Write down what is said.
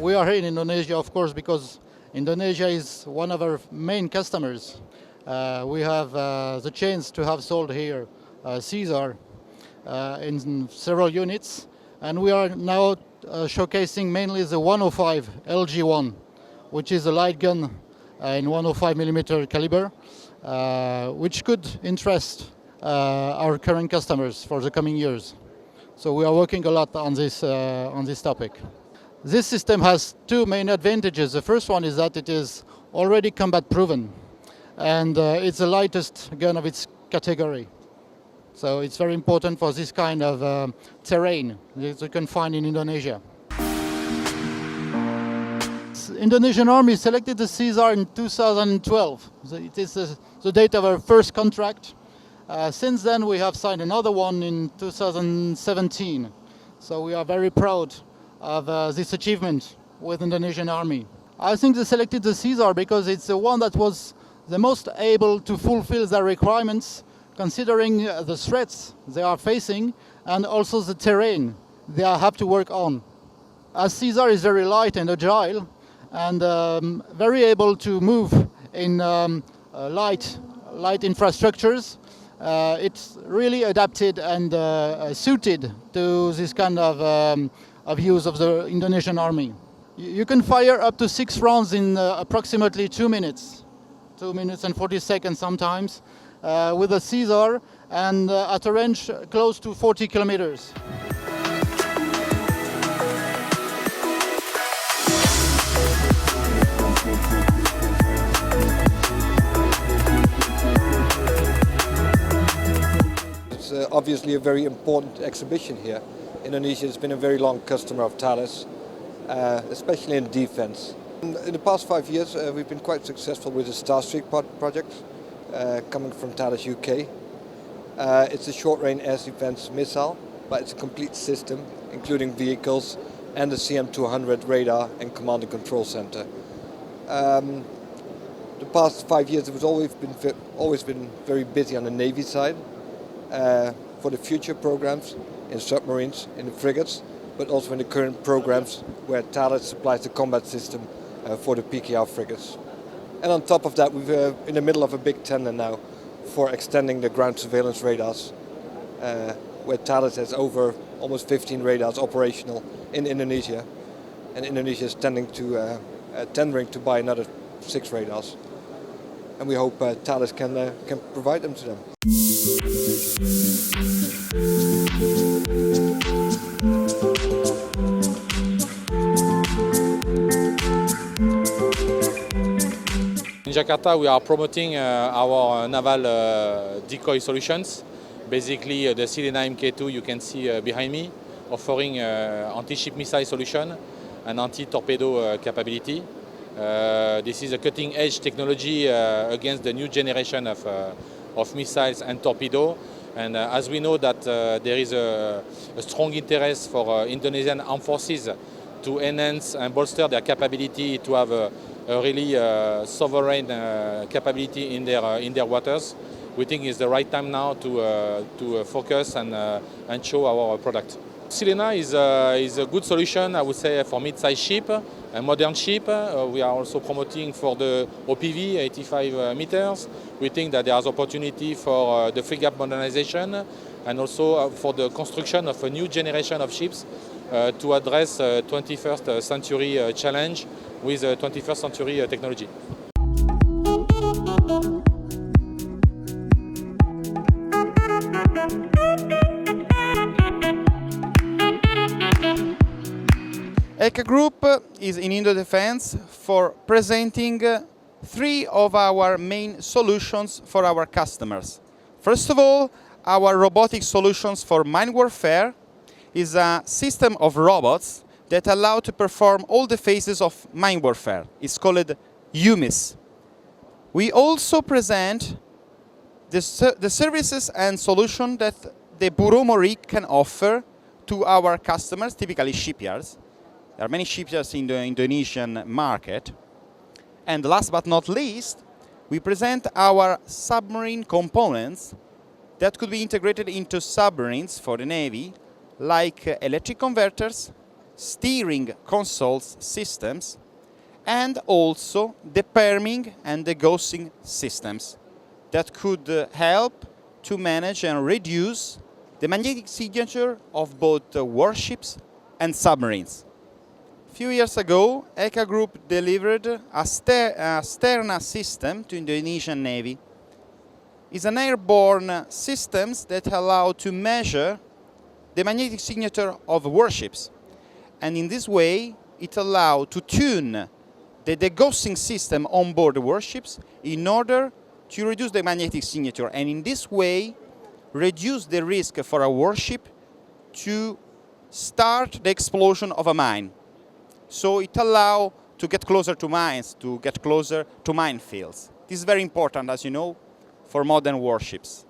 We are here in Indonesia, of course, because Indonesia is one of our main customers. We have the chance to have sold here Caesar in several units, and we are now showcasing mainly the 105 LG1, which is a light gun in 105 millimeter caliber, which could interest our current customers for the coming years. So we are working a lot on this topic. This system has two main advantages. The first one is that it is already combat proven, and it's the lightest gun of its category. So it's very important for this kind of terrain that you can find in Indonesia. The Indonesian Army selected the Caesar in 2012. So it is the date of our first contract. Since then, we have signed another one in 2017. So we are very proud of this achievement with Indonesian Army. I think they selected the Caesar because it's the one that was the most able to fulfill their requirements, considering the threats they are facing and also the terrain they have to work on. As Caesar is very light and agile and very able to move in light infrastructures, it's really adapted and suited to this kind of use of the Indonesian Army. You can fire up to 6 rounds in approximately 2 minutes, 2 minutes and 40 seconds sometimes, with a Caesar, and at a range close to 40 kilometers. It's obviously a very important exhibition here. Indonesia has been a very long customer of Thales, especially in defense. In the past 5 years, we've been quite successful with the Starstreak project, coming from Thales UK. It's a short-range air defense missile, but it's a complete system, including vehicles and the CM200 radar and command and control center. The past 5 years, it was always been very busy on the Navy side for the future programs in submarines, in the frigates, but also in the current programs where Thales supplies the combat system for the PKR frigates. And on top of that, we're in the middle of a big tender now for extending the ground surveillance radars, where Thales has over almost 15 radars operational in Indonesia, and Indonesia is tendering to buy another 6 radars. And we hope Thales can provide them to them. In Jakarta, we are promoting our naval decoy solutions. Basically, the Sirena Mk2 you can see behind me, offering anti-ship missile solution and anti-torpedo capability. This is a cutting-edge technology against the new generation of missiles and torpedo. And as we know that there is a strong interest for Indonesian armed forces to enhance and bolster their capability to have a really sovereign capability in their waters. We think it's the right time now to focus and show our product. Sirena is a good solution, I would say, for mid-size ship, a modern ship. We are also promoting for the OPV, 85 meters. We think that there is opportunity for the frigate modernization and also for the construction of a new generation of ships to address 21st century challenge with 21st century technology. Eca Group is in Indo Defense for presenting 3 of our main solutions for our customers. First of all, our robotic solutions for mine warfare is a system of robots that allow to perform all the phases of mine warfare. It's called UMIS. We also present the services and solution that the Buromo rig can offer to our customers, typically shipyards. There are many shipyards in the Indonesian market. And last but not least, we present our submarine components that could be integrated into submarines for the Navy, like electric converters, steering consoles systems, and also the perming and the degaussing systems that could help to manage and reduce the magnetic signature of both warships and submarines. A few years ago, Eca Group delivered a Sterna system to Indonesian Navy. It's an airborne system that allows to measure the magnetic signature of warships. And in this way, it allows to tune the degaussing system on board the warships in order to reduce the magnetic signature, and in this way reduce the risk for a warship to start the explosion of a mine. So it allows to get closer to mines, to get closer to minefields. This is very important, as you know, for modern warships.